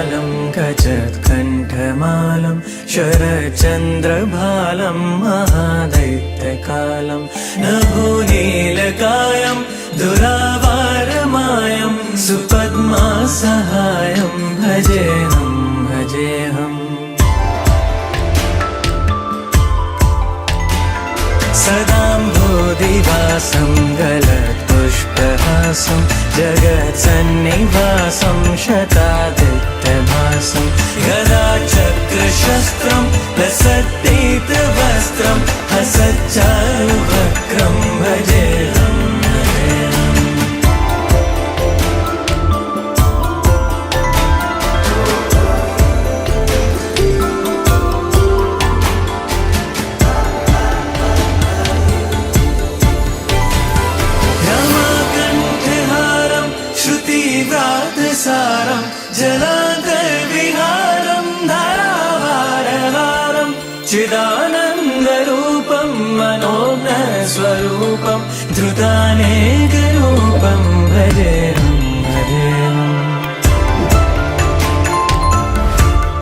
कालं गजत्कण्ठमालं शरचन्द्रभालं महादैत्यकालं नभोनीलकायं दुरावारमायं सुपद्मासहायं भजेऽहं भजेऽहम् सदाम्भोदिवासं गलत्पुष्पहासं जगत्सन्निवासं शतादित्यभासं गदाचक्रशस्त्रं लसद्दीप्तवस्त्रं हसच्चारुवक्त्रं भजेऽहं भजेऽहम्। श्रुतिव्रातसारं जलान्तर्विहारं धारावारहारं चिदानन्दरूपं मनोज्ञस्वरूपं धृतानेकरूपं